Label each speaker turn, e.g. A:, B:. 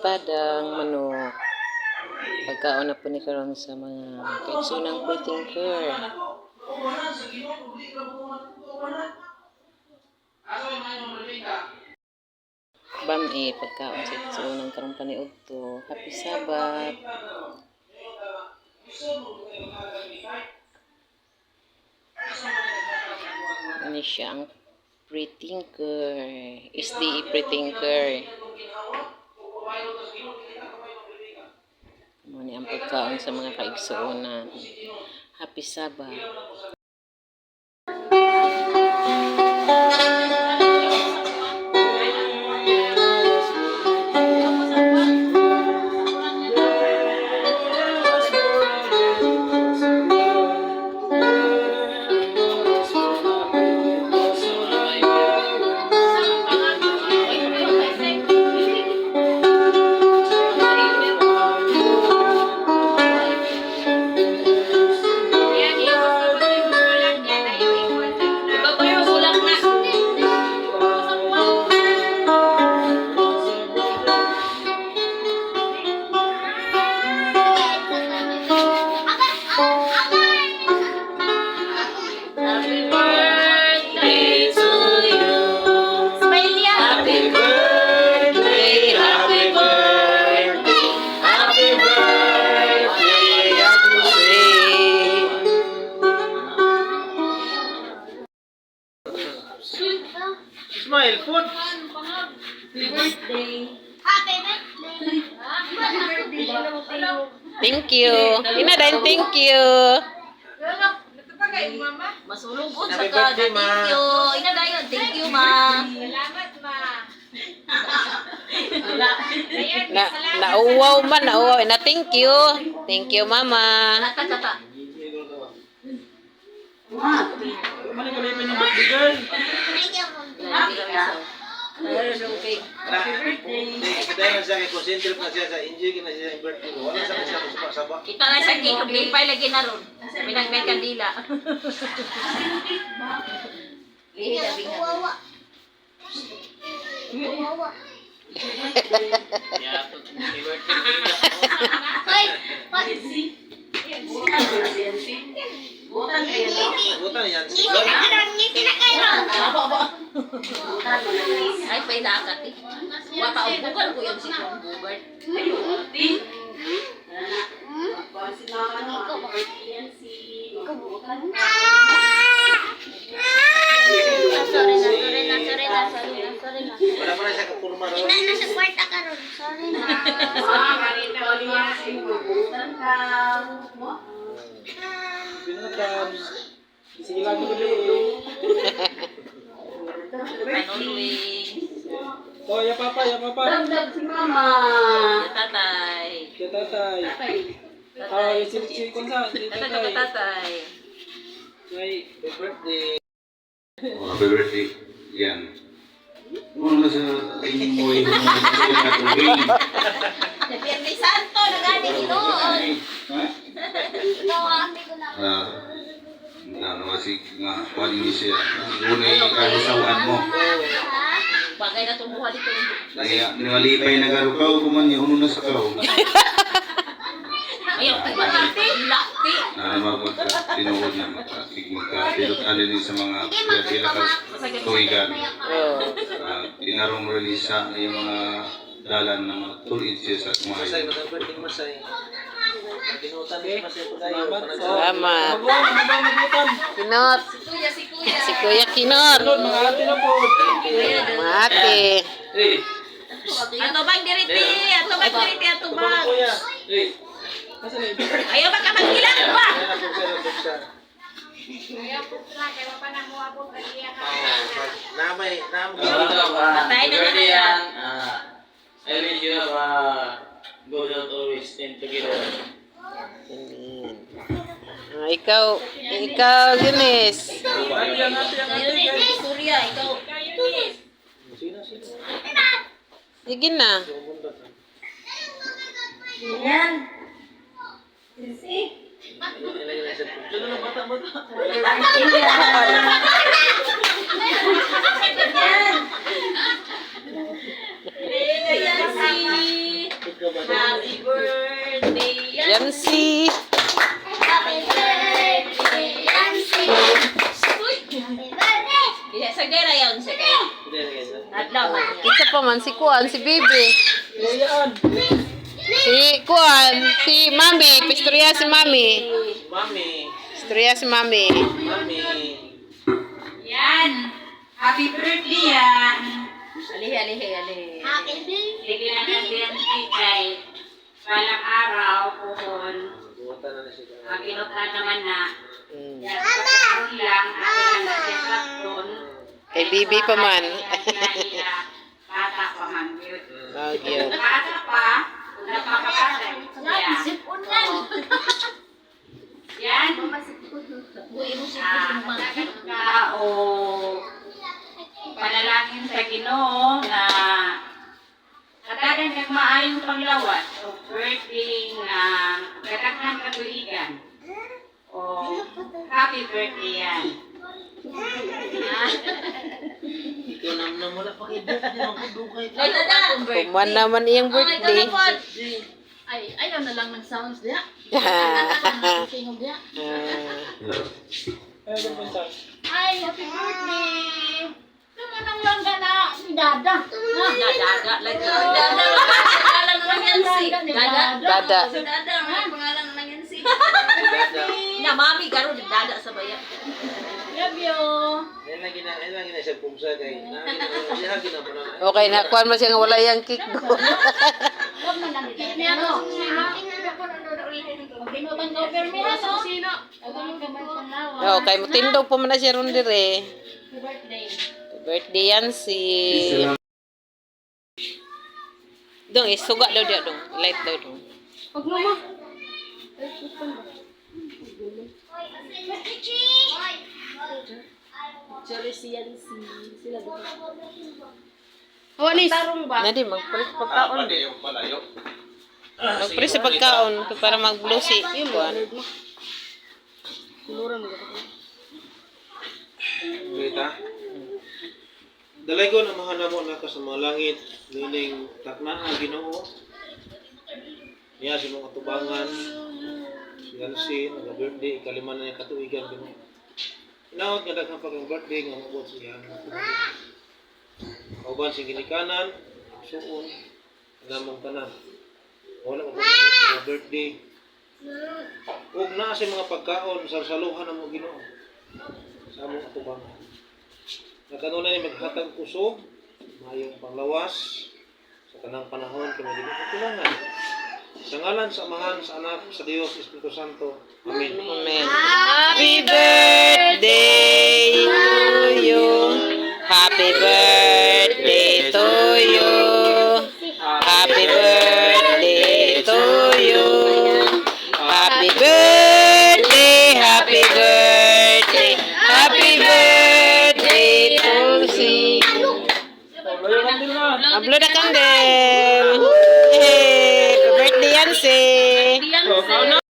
A: Padang manok. Pagkaon na po ni karon sa mga kaigsunang pre-thinker. Pagkaon sa kaigsunang karong paniudto. Happy Sabat. Ini siya ang pre-thinker. SDE pre-thinker. Muna ang pagkaon sa mga kaigsuonan. Happy Sabat.
B: Smile food.
C: Happy birthday. Happy birthday.
A: Thank you. Ina din, thank you.
D: Masulog ko sa
B: Happy
D: ka.
B: birthday, Ma.
D: Thank you. Ina dayon. Thank you, Ma.
C: Salamat, ma.
A: Nauwaw man, nauwaw. Ina, thank you. Thank you, mama.
D: Tata.
B: Mali-mali pa yung birthday girl. Dahil na siya, concentrate na siya sa enjoy na siya yung birthday ko. Wala sa siya saba.
D: Kita na sa cake. Lipay lagi na ron. Pinagmay kandila. Lihi na bingan.
B: Buta niyan.
D: Ay, pailakat eh. Wata ang bukan ko yung sikong bugard. Sorry na.
B: Wala pa na siya kapurma ron.
C: Ina, nasa kwarta ka ron. Sorry na.
B: Pinatan. Sige lang ko dito.
D: Panulwing.
B: Oh, ya papa.
D: Tatay.
B: Ya tatay. Ah, si Konsa, si tatay.
D: Tatay.
B: Ay, happy birthday.
E: Happy birthday. Yan. Ano na sa imoy mo na tubig?
D: Pierre Santo, nagani ginoon.
E: Ha?
C: Ikaw ang amigo na.
E: Nawasig nga kuhanin niya siya. Gunay kagusawan mo.
D: Bagay na tumuha dito.
E: Kaya niwalipay na garukaw kuman niya uno na sa kaw.
D: Ayaw, tiba natin. Lakti.
E: Na tinuod na magkapilot alin sa mga pila ka tuwigan. Tinarong rin sa yung mga dalan ng mga tulid siya sa
B: Masay,
E: kumain.
B: matang birthday masay. Binutan din masay po tayo.
A: Salamat.
B: Magbutan.
A: Kinot. Si Kuya Kinot.
B: Mga ate na po.
A: Mati.
D: Ato bang diriti. Ato bang.
B: Kuya. Asa na yung
D: Ayaw ba ka magkilang ba?
C: Ayaw po sila, kaya pa na mo abot ka iya ka.
B: Namay.
D: Patay na naman yan.
F: I wish you have good health always and together.
A: Ikaw, Eunice.
D: Surya, ikaw.
A: Sige na.
C: Yan.
D: Yan.
A: Yancy.
C: Happy birthday, Yancy. Happy birthday.
D: Iya, sa gera yun, sa gera.
B: Hindi na guys.
D: Adlaw man niya.
A: Isa pa man si Kuan, si Bibi. Si Kuan, si Mami. Pistorya si Mami.
B: Mami.
A: Pistorya si Mami.
B: Mami.
G: Yan. Happy birthday yan.
D: Alihi, alihi, alihi.
C: Happy birthday.
G: Bigyan natin si kay palang araw, puhon.
B: Buwatan na siya.
G: Makinutan naman na.
A: Mm.
G: Yan, pagkakaroon lang, ako lang na siya sakton.
A: Kay Bibi pa man.
G: Bata pa man.
A: Oh, cute.
G: Bata pa, napakabata. Yan.
C: Sipon lang.
G: Yan.
D: Uy, mo siya
G: Ka o panalangin sa Ginoo na katagan kang maayong panglawas o birthday na kataghan katuigan o happy birthday yan.
B: Ikaw naman wala pa kayo. Hindi ako dukay.
D: Lalo na akong birthday.
A: Kuman naman iyang
D: Oh, ikaw
A: birthday.
D: na po. Ay, ayaw na lang ng sounds diya. Singog diya.
C: Ay, happy birthday. Tumanang lang ka na. Si Dada.
D: Dada lagi. Dada, pangalan na lang yan si. Dada.
A: Dada.
D: Si Dada, ang pangalan na lang yan si.
B: Dada.
D: Na mami karon Dada sa bayan.
C: Love you.
B: Yan lang gina siya pumsa kay. Yan gina pa na.
A: Okay na, kuan man siya nga wala yang kick do.
C: Huwag mo lang. Ano? Pinutan ka over me, ano? Sino? Ang gamay pang lawa.
A: Okay, mutindo pa man na siya ron dire.
C: Happy birthday.
A: Birthday Yancy. Dong, isuga daw dia dong. Light daw dong.
C: Huwag mo mo. Walis. Tarong ba?
A: Nadi magpulis pagkaon.
E: Pwede yung palayo.
A: Magpulis sa pagkaon para magblusi. Kuan.
B: Kita. Dalay ko na mahanamo na ka sa mga langit. Nining takna ang Ginoo. Niya sa mga tubangan. Si Yancy, nag-birthday, kalima na niya katuigan Ginoo. Inaot nga daghang pag birthday nga mabot siya. Kauban si ginikanan, suon, namang tanan. Wala mo mga birthday. Ug naa sa mga pagkaon sarsaluhan ang mga Ginoo. Sa among atubangan. Nagkanuna ni maghatag kusog, mayong panglawas sa kanang panahon kay magiging katulangan. Sa ngalan sa Amahan, sa Anak, sa Dios, Espiritu Santo. Amen.
A: Amen. Happy birthday to you. Happy birthday to you. Happy birthday to you. Happy birthday, happy birthday, happy birthday to si. Ablo na candle. Hey, happy birthday Yancy.